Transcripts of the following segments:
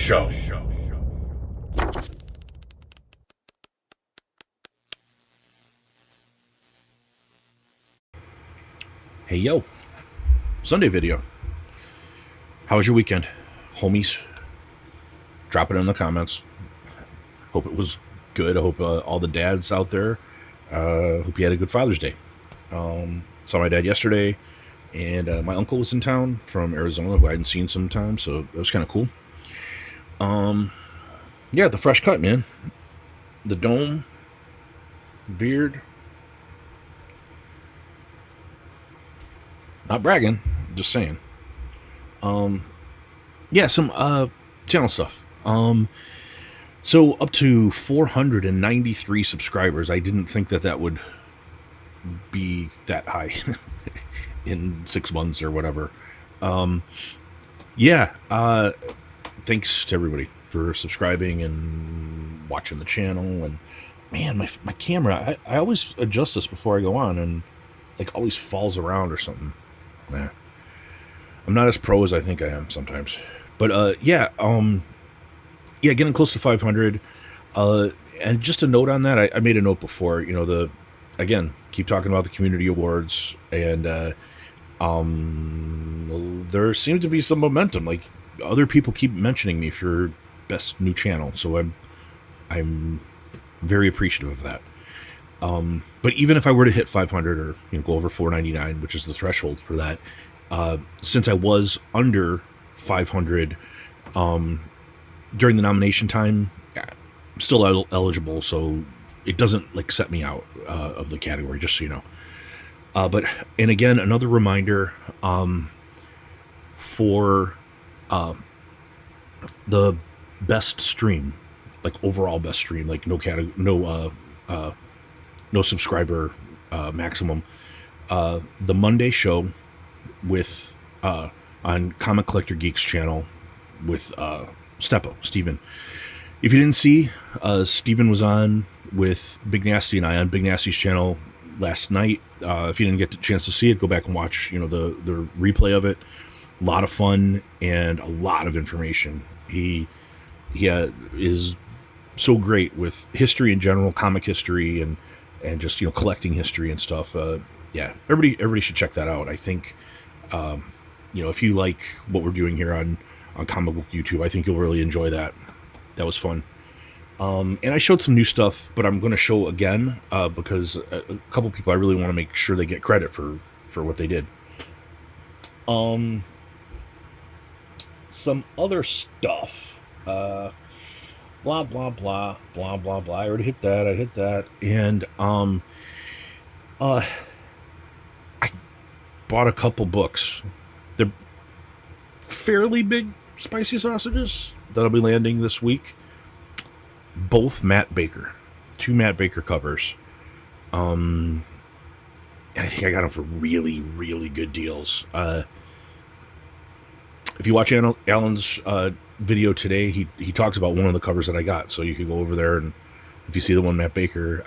Show. Hey yo, Sunday video. How was your weekend, homies? Drop it in the comments. Hope it was good. I hope all the dads out there, hope you had a good Father's Day. Saw my dad yesterday, and my uncle was in town from Arizona, who I hadn't seen some time, so that was kind of cool. Yeah, the fresh cut, man. The dome, beard. Not bragging, just saying. Yeah, some channel stuff. So up to 493 subscribers. I didn't think that would be that high in 6 months or whatever. Yeah, thanks to everybody for subscribing and watching the channel. And man, my camera, I always adjust this before I go on, and like always falls around or something. Nah. I'm not as pro as I think I am sometimes. But yeah, getting close to 500. And just a note on that, I made a note before, again, keep talking about the community awards, and there seems to be some momentum. Like, other people keep mentioning me for best new channel, so I'm very appreciative of that. But even if I were to hit 500 or go over 499, which is the threshold for that, since I was under 500 during the nomination time, I'm still eligible, so it doesn't like set me out of the category, just so you know. And again, another reminder for the best stream, like overall best stream, like no subscriber maximum. The Monday show with on Comic Collector Geeks channel with Steven. If you didn't see, Steven was on with Big Nasty and I on Big Nasty's channel last night. If you didn't get the chance to see it, go back and watch the replay of it. A lot of fun and a lot of information. He is so great with history in general, comic history, and just collecting history and stuff. Yeah, everybody should check that out. I think if you like what we're doing here on Comic Book YouTube, I think you'll really enjoy that. That was fun. And I showed some new stuff, but I'm going to show again because a couple people I really want to make sure they get credit for what they did. Some other stuff. Blah blah blah blah blah blah. I already hit that. And I bought a couple books. They're fairly big spicy sausages that'll be landing this week. Both Matt Baker, 2 Matt Baker covers. And I think I got them for really, really good deals. If you watch Alan's video today, he talks about one of the covers that I got, so you can go over there, and if you see the one Matt Baker,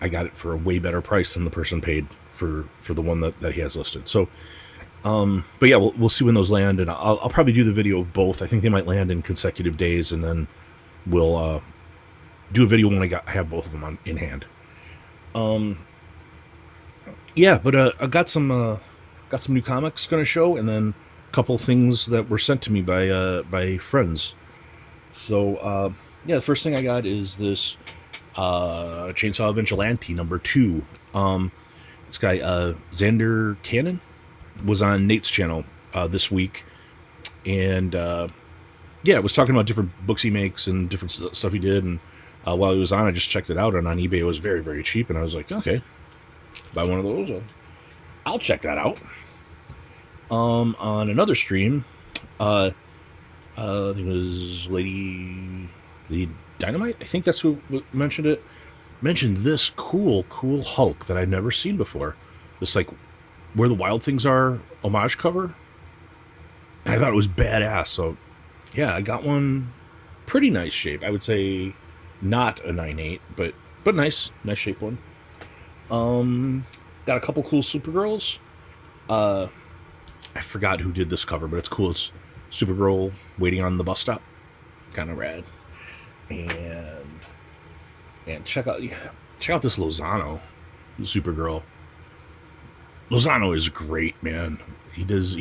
I got it for a way better price than the person paid for the one that he has listed. So, but yeah, we'll see when those land, and I'll probably do the video of both. I think they might land in consecutive days, and then we'll do a video when I have both of them in hand. Yeah, but I got some new comics going to show, and then a couple things that were sent to me by friends. So yeah, the first thing I got is this Chainsaw Vigilante #2. This guy Xander Cannon was on Nate's channel this week, and yeah, was talking about different books he makes and different stuff he did. And while he was on, I just checked it out, and on eBay it was very, very cheap, and I was like, okay, buy one of those. I'll check that out. On another stream, I think it was Lady Dynamite. I think that's who mentioned it. Mentioned this cool Hulk that I'd never seen before. This like Where the Wild Things Are homage cover. And I thought it was badass. So yeah, I got one. Pretty nice shape. I would say not a 9/8, but nice shape one. Got a couple cool Supergirls. I forgot who did this cover, but it's cool. It's Supergirl waiting on the bus stop. kind of rad. And check out this Lozano, Supergirl. Lozano is great, man. He does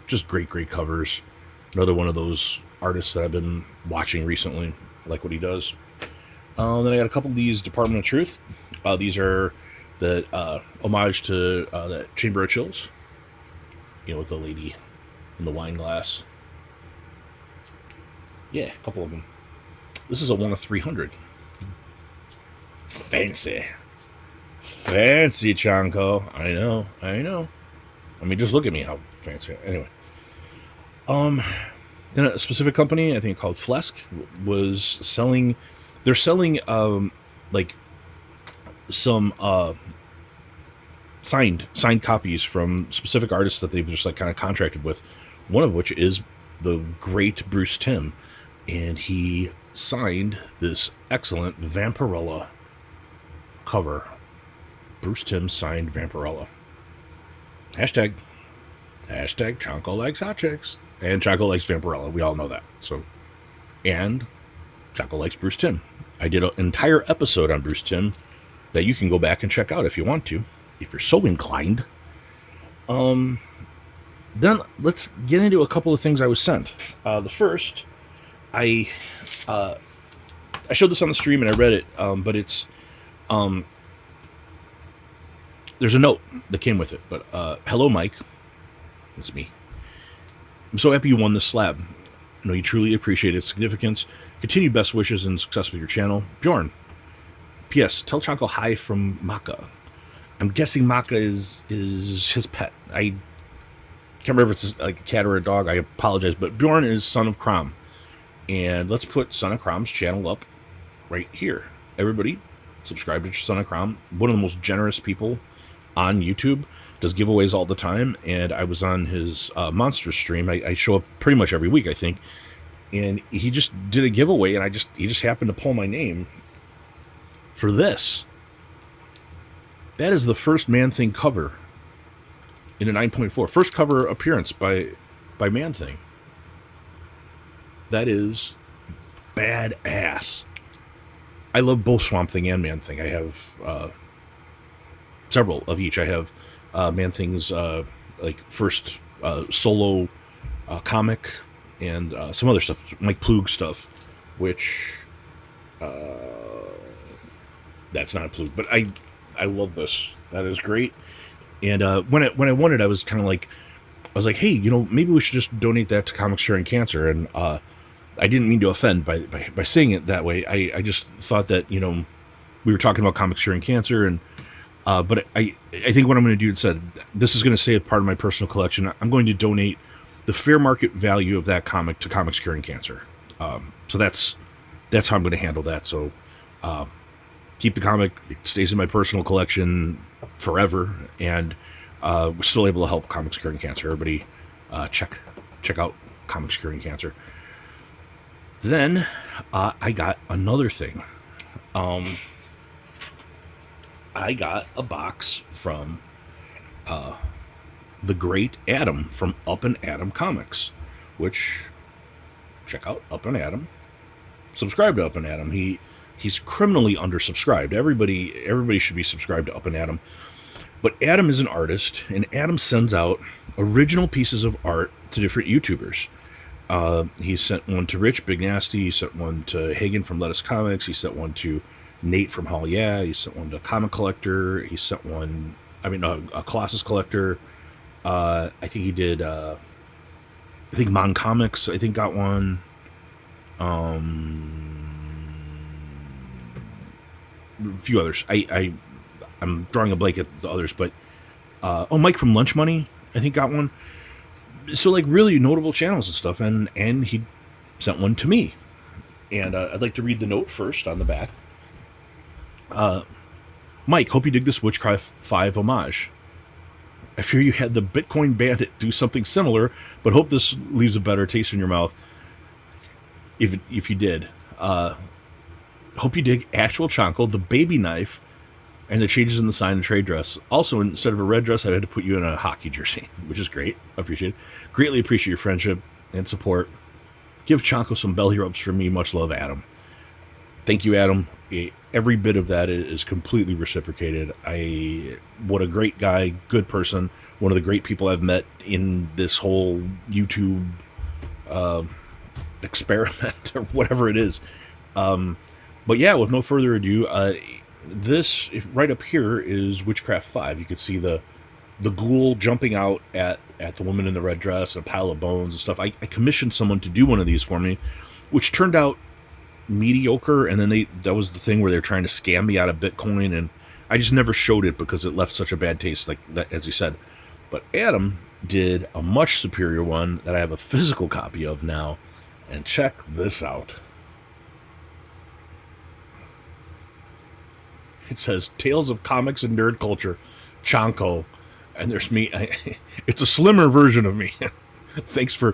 just great covers. Another one of those artists that I've been watching recently. I like what he does. Then I got a couple of these Department of Truth. These are the homage to the Chamber of Chills. With the lady in the wine glass. Yeah, a couple of them. This is a 1 of 300. Fancy, Chonko. I know. I mean, just look at me, how fancy. Anyway, then a specific company, I think called Flesk, was selling. They're selling like some signed copies from specific artists that they've just like kind of contracted with. One of which is the great Bruce Timm, and he signed this excellent Vampirella cover. Bruce Timm signed Vampirella. Hashtag Chonko likes hot chicks. And Chonko likes Vampirella. We all know that. So, and Chonko likes Bruce Timm. I did an entire episode on Bruce Timm that you can go back and check out if you want to, if you're so inclined. Then let's get into a couple of things I was sent. The first, I showed this on the stream and I read it, but it's there's a note that came with it. But hello, Mike. It's me. I'm so happy you won this slab. I know you truly appreciate its significance. Continued best wishes and success with your channel, Bjorn. P.S. Tell Chonko hi from Maka. I'm guessing Maka is his pet. I can't remember if it's like a cat or a dog. I apologize, but Bjorn is son of Crom. And let's put Son of Crom's channel up right here. Everybody, subscribe to Son of Crom. One of the most generous people on YouTube. Does giveaways all the time. And I was on his Monster stream. I show up pretty much every week, I think. And he just did a giveaway, and he just happened to pull my name for this. That is the first Man-Thing cover in a 9.4. First cover appearance by Man-Thing. That is badass. I love both Swamp Thing and Man-Thing. I have several of each. I have Man-Thing's like first solo comic and some other stuff, Mike Ploog stuff, which that's not a Ploog, but I love this. That is great. And when I won it, I was kind of like, I was like, hey, maybe we should just donate that to Comics Curing Cancer. And I didn't mean to offend by saying it that way. I just thought that we were talking about Comics Curing Cancer, and but I think what I'm going to do instead, this is going to stay a part of my personal collection. I'm going to donate the fair market value of that comic to Comics Curing Cancer. So that's how I'm going to handle that. So keep the comic. It stays in my personal collection forever, and we're still able to help Comics Curing Cancer. Everybody check out Comics Curing Cancer. Then I got another thing. I got a box from the great Adam from Upandadam Comics, which check out Upandadam. Subscribe to Upandadam. He's criminally undersubscribed. Everybody should be subscribed to Upandadam. But Adam is an artist, and Adam sends out original pieces of art to different YouTubers. He sent one to Rich Big Nasty. He sent one to Hagen from Lettuce Comics. He sent one to Nate from Hall Yeah. He sent one to Comic Collector. He sent one, a Colossus Collector. I think he did, I think Mon Comics, I think got one. A few others. I'm drawing a blank at the others, but Mike from Lunch Money, I think got one. So like really notable channels and stuff, and he sent one to me, and I'd like to read the note first on the back. Mike, hope you dig this Witchcraft 5 homage. I fear you had the Bitcoin Bandit do something similar, but hope this leaves a better taste in your mouth. If you did, hope you dig actual Chonko, the baby knife, and the changes in the sign and trade dress. Also, instead of a red dress, I had to put you in a hockey jersey, which is great. I appreciate it. Greatly appreciate your friendship and support. Give Chonko some belly rubs for me. Much love, Adam. Thank you, Adam. Every bit of that is completely reciprocated. What a great guy, good person, one of the great people I've met in this whole YouTube experiment or whatever it is. But yeah, with no further ado, this right up here is Witchcraft 5. You can see the ghoul jumping out at the woman in the red dress, a pile of bones and stuff. I commissioned someone to do one of these for me, which turned out mediocre, and then that was the thing where they're trying to scam me out of Bitcoin, and I just never showed it because it left such a bad taste, like that, as he said. But Adam did a much superior one that I have a physical copy of now, and check this out. It says Tales of Comics and Nerd Culture, Chonko, and there's me. It's a slimmer version of me. Thanks for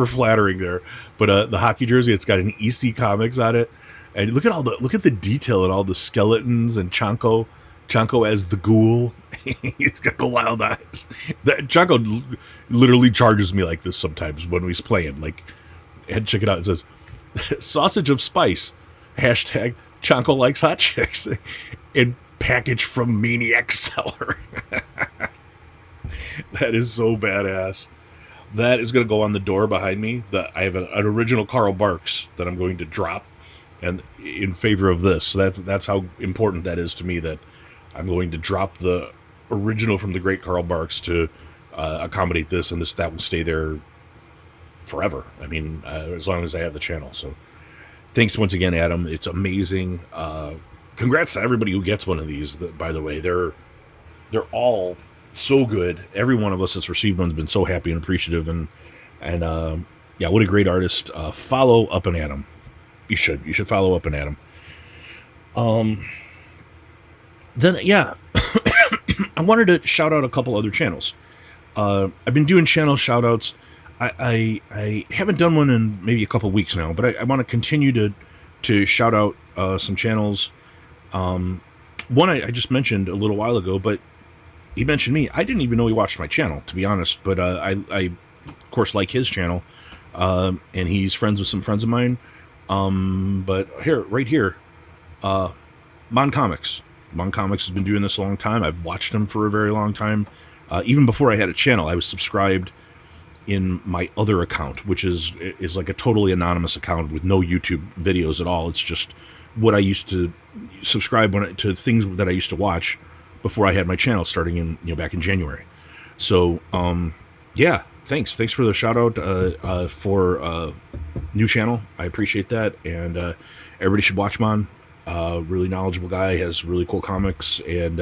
flattering there. But the hockey jersey, it's got an EC Comics on it, and look at the detail and all the skeletons and Chonko as the ghoul. He's got the wild eyes. Chonko literally charges me like this sometimes when he's playing. Like, and check it out. It says sausage of spice. Hashtag Chonko likes hot chicks. And package from Maniac Seller. That is so badass. That is going to go on the door behind me. I have an original Karl Barks that I'm going to drop, and in favor of this. So that's how important that is to me, that I'm going to drop the original from the great Karl Barks to accommodate this, and that will stay there forever. I mean, as long as I have the channel. So thanks once again, Adam. It's amazing. Congrats to everybody who gets one of these. By the way, they're all so good. Every one of us that's received one's been so happy and appreciative, and yeah, what a great artist. Follow Upandadam. You should follow Upandadam. Then yeah, I wanted to shout out a couple other channels. I've been doing channel shout outs. I haven't done one in maybe a couple weeks now, but I want to continue to shout out some channels. One I just mentioned a little while ago, but he mentioned me. I didn't even know he watched my channel, to be honest, but I of course like his channel, and he's friends with some friends of mine. But right here, Mon Comics. Mon Comics has been doing this a long time. I've watched him for a very long time. Even before I had a channel, I was subscribed in my other account, which is like a totally anonymous account with no YouTube videos at all. It's just what I used to subscribe to things that I used to watch before I had my channel, starting in back in January. So yeah, thanks for the shout out for new channel. I appreciate that, and everybody should watch Mon. Really knowledgeable guy, has really cool comics, and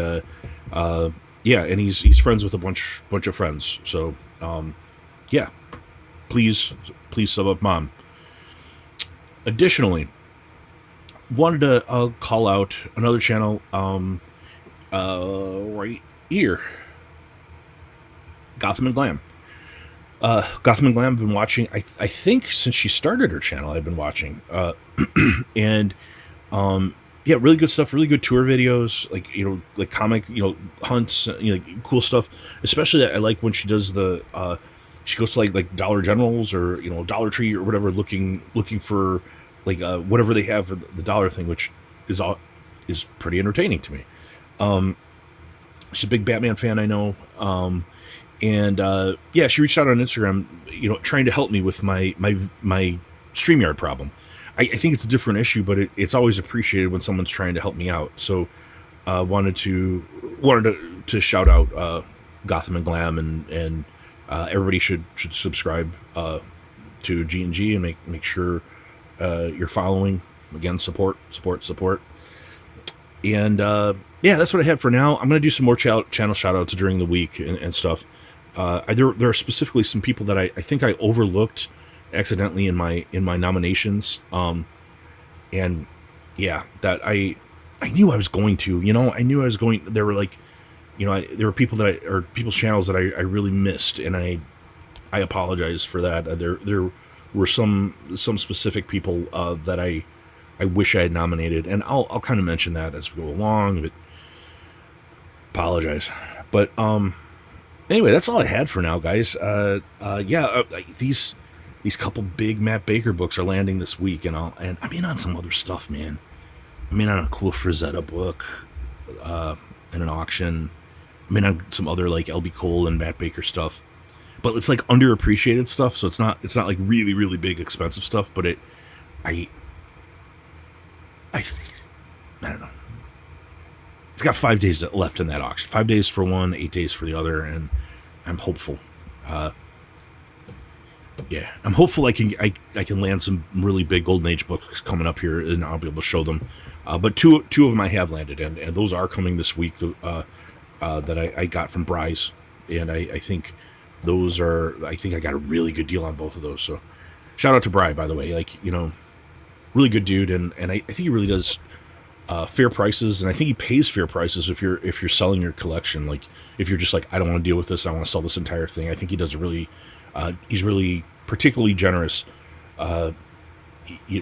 yeah, and he's friends with a bunch of friends. So yeah, please sub up Mon. Additionally, wanted to call out another channel right here, Gotham and Glam. Gotham and Glam, I've been watching, I think since she started her channel, I've been watching, and yeah, really good stuff, really good tour videos, like comic, hunts, cool stuff. Especially I like when she does she goes to like Dollar Generals or Dollar Tree or whatever, looking for like whatever they have for the dollar thing, which is pretty entertaining to me. She's a big Batman fan, I know. And yeah, she reached out on Instagram, trying to help me with my StreamYard problem. I think it's a different issue, but it's always appreciated when someone's trying to help me out. So wanted to shout out Gotham and Glam, and everybody should subscribe to G&G and make sure you're following. Again, support. And yeah, that's what I have for now. I'm going to do some more channel shout outs during the week and stuff. There are specifically some people that I think I overlooked accidentally in my nominations. And yeah, that I knew I was going to, there were like, there were people or people's channels that I really missed, and I apologize for that. There were some specific people that I wish I had nominated, and I'll kind of mention that as we go along, but apologize. But anyway, that's all I had for now, guys. Yeah, these these couple big Matt Baker books are landing this week, and I'm in on some other stuff, man. I'm in on a cool Frazetta book, in an auction. I'm in on some other like LB Cole and Matt Baker stuff, but it's like underappreciated stuff. So it's not like really really big expensive stuff, but I I I don't know. It's got 5 days left in that auction. 5 days for one, 8 days for the other, and I'm hopeful. Yeah, I'm hopeful I can land some really big Golden Age books coming up here, and I'll be able to show them. But two of them I have landed, and those are coming this week. That I got from Bryce, and I think those are. I think I got a really good deal on both of those. So, shout out to Bry, by the way. Like, really good dude, and I think he really does fair prices, and I think he pays fair prices if you're selling your collection. Like, if you're just like, I don't want to deal with this, I want to sell this entire thing. I think he does a really. He's really particularly generous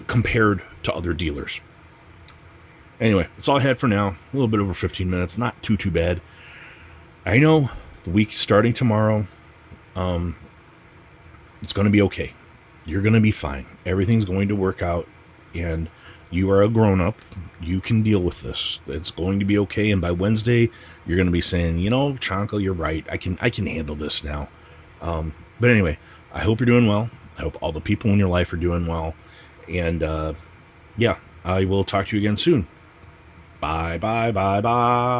compared to other dealers. Anyway, that's all I had for now. A little bit over 15 minutes, not too bad. I know the week starting tomorrow, it's going to be okay. You're going to be fine. Everything's going to work out, and you are a grown-up. You can deal with this. It's going to be okay, and by Wednesday, you're going to be saying, Chonko, you're right. I can handle this now. But anyway, I hope you're doing well. I hope all the people in your life are doing well. And, yeah, I will talk to you again soon. Bye, bye, bye, bye.